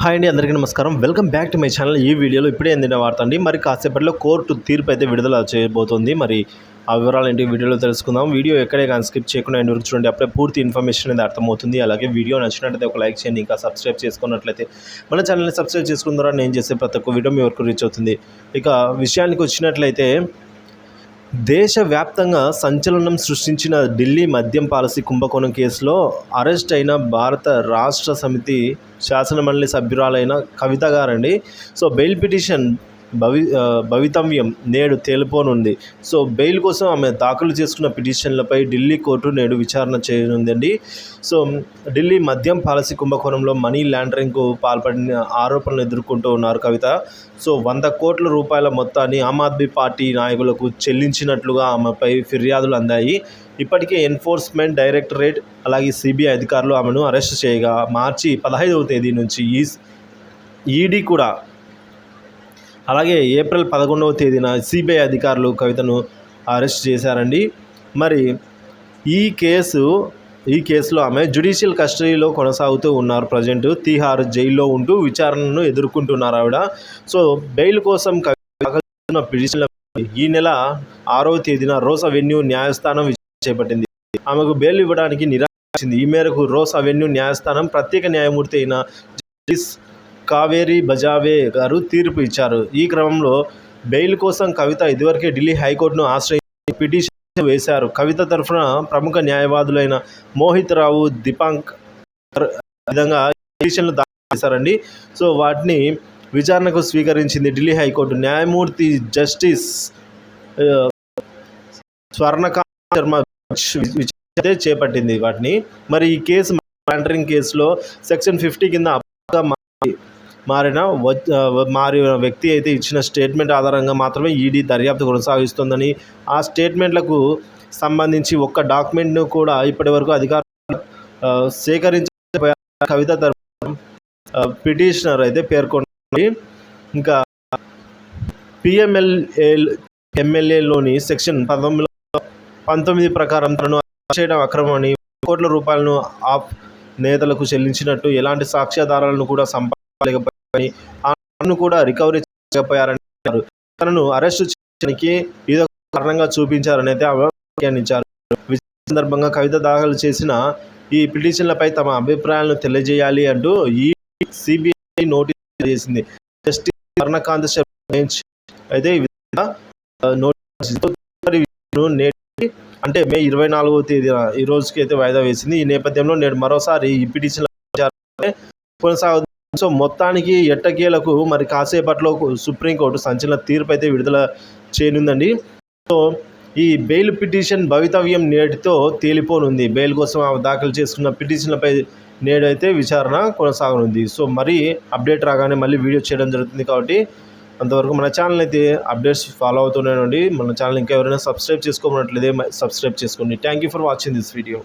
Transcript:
Hi అండి, అందరికీ నమస్కారం. Welcome back to my channel. ఈ వీడియోలో ఇప్పుడే అందిన వార్త అండి. మరి కాసేపట్లో కోర్టు తీర్పు అయితే విడుదల చేయబోతోంది. మరి ఆ వివరాలు ఏంటి వీడియోలో తెలుసుకుందాం. వీడియో ఎక్కడే కానీ స్కిప్ చేయకుండా ఎండ్ వరకు చూడండి. అప్పుడే పూర్తి ఇన్ఫర్మేషన్ అనేది అర్థమవుతుంది. అలాగే వీడియో నచ్చినట్లయితే ఒక లైక్ చేయండి. ఇంకా సబ్స్క్రైబ్ చేసుకున్నట్లయితే మన ఛానల్ని సబ్స్క్రైబ్ చేసుకున్న ద్వారా నేను చేసే ప్రతి ఒక్క వీడియో మీ వరకు రీచ్ అవుతుంది. ఇక విషయానికి వచ్చినట్లయితే దేశవ్యాప్తంగా సంచలనం సృష్టించిన ఢిల్లీ మద్యం పాలసీ కుంభకోణం కేసులో అరెస్ట్ అయిన భారత రాష్ట్ర సమితి శాసనమండలి సభ్యురాలైన కవిత గారండి. సో బెయిల్ పిటిషన్ భవితవ్యం నేడు తేలిపోనుంది. సో బెయిల్ కోసం ఆమె దాఖలు చేసుకున్న పిటిషన్లపై ఢిల్లీ కోర్టు నేడు విచారణ చేయనుందండి. సో ఢిల్లీ మద్యం పాలసీ కుంభకోణంలో మనీ లాండరింగ్కు పాల్పడిన ఆరోపణలు ఎదుర్కొంటూ ఉన్నారు కవిత. సో 100 కోట్ల రూపాయల మొత్తాన్ని ఆమ్ ఆద్మీ పార్టీ నాయకులకు చెల్లించినట్లుగా ఆమెపై ఫిర్యాదులు అందాయి. ఇప్పటికే ఎన్ఫోర్స్మెంట్ డైరెక్టరేట్ అలాగే సిబిఐ అధికారులు ఆమెను అరెస్ట్ చేయగా మార్చి 15వ తేదీ నుంచి ఈడీ కూడా, అలాగే ఏప్రిల్ 11వ తేదీన సిబిఐ అధికారులు కవితను అరెస్ట్ చేశారండి. మరి ఈ కేసులో ఆమె జ్యుడిషియల్ కస్టడీలో కొనసాగుతూ ఉన్నారు. ప్రజెంట్ తీహార్ జైల్లో ఉంటూ విచారణను ఎదుర్కొంటున్నారు ఆవిడ. సో బెయిల్ కోసం కవిత పిటిషన్ల ఈ నెల 6వ తేదీన రోస్ అవెన్యూ న్యాయస్థానం విచారణ చేపట్టింది. ఆమెకు బెయిల్ ఇవ్వడానికి నిరాకరించింది. ఈ మేరకు రోస్ అవెన్యూ న్యాయస్థానం ప్రత్యేక న్యాయమూర్తి అయిన జస్టిస్ కావేరీ బజావే గారు తీర్పు ఇచ్చారు. ఈ క్రమంలో బెయిల్ కోసం కవిత ఇదివరకే ఢిల్లీ హైకోర్టును ఆశ్రయించి పిటిషన్ వేశారు. కవిత తరఫున ప్రముఖ న్యాయవాదులైన మోహిత్ రావు, దీపాంక్ విధంగా పిటిషన్లు దాఖలు చేశారండి. సో వాటిని విచారణకు స్వీకరించింది ఢిల్లీ హైకోర్టు. న్యాయమూర్తి జస్టిస్ స్వర్ణకాంత్ శర్మ విచారణ చేపట్టింది వాటిని. మరి ఈ కేసు లాండరింగ్ కేసులో సెక్షన్ 50 కింద మారిన వ్యక్తి అయితే ఇచ్చిన స్టేట్మెంట్ ఆధారంగా మాత్రమే ఈడీ దర్యాప్తు కొనసాగిస్తుందని, ఆ స్టేట్మెంట్లకు సంబంధించి ఒక్క డాక్యుమెంట్ను కూడా ఇప్పటివరకు అధికారులు సేకరించకపోయారు కవిత తరఫున పిటిషనర్ అయితే పేర్కొన్నారు. ఇంకా పిఎంఎల్ఏలోని సెక్షన్ 19 ప్రకారం తనను అరెస్ట్ చేయడం అక్రమమని, కోట్ల రూపాయలను ఆప్ నేతలకు చెల్లించినట్టు ఎలాంటి సాక్ష్యాధారాలను కూడా సంపాదించలేకపోయారని, ఆమెను కూడా రికవరీ చేయకపోయారని అన్నారు. తనను అరెస్టు చేయడానికి ఇదో కారణంగా చూపించారని అయితే వ్యాఖ్యానించారు. విచారణ సందర్భంగా కవిత దాఖలు చేసిన ఈ పిటిషన్లపై తమ అభిప్రాయాలను తెలియజేయాలి అంటూ ఈ సిబిఐ నోటీసు చేసింది. జస్టిస్ స్వర్ణకాంత్ శర్మ బెంచ్ అయితే ఈ విధంగా నోటీసు అంటే మే 24వ తేదీన ఈ రోజుకి అయితే వాయిదా వేసింది. ఈ నేపథ్యంలో నేడు మరోసారి ఈ పిటిషన్ల కొనసాగుతుంది. సో మొత్తానికి ఎట్టకేలకు మరి కాసేపట్లో సుప్రీంకోర్టు సంచలన తీర్పు అయితే విడుదల చేయనుందండి. సో ఈ బెయిల్ పిటిషన్ భవితవ్యం నేటితో తేలిపోనుంది. బెయిల్ కోసం దాఖలు చేసుకున్న పిటిషన్లపై నేడైతే విచారణ కొనసాగనుంది. సో మరి అప్డేట్ రాగానే మళ్ళీ వీడియో చేయడం జరుగుతుంది. కాబట్టి అంతవరకు మన ఛానల్ అయితే అప్డేట్స్ ఫాలో అవుతూనే ఉండండి. మన ఛానల్ ఇంకా ఎవరైనా సబ్స్క్రైబ్ చేసుకోమన్నట్లయితే సబ్స్క్రైబ్ చేసుకోండి. Thank you for watching this video.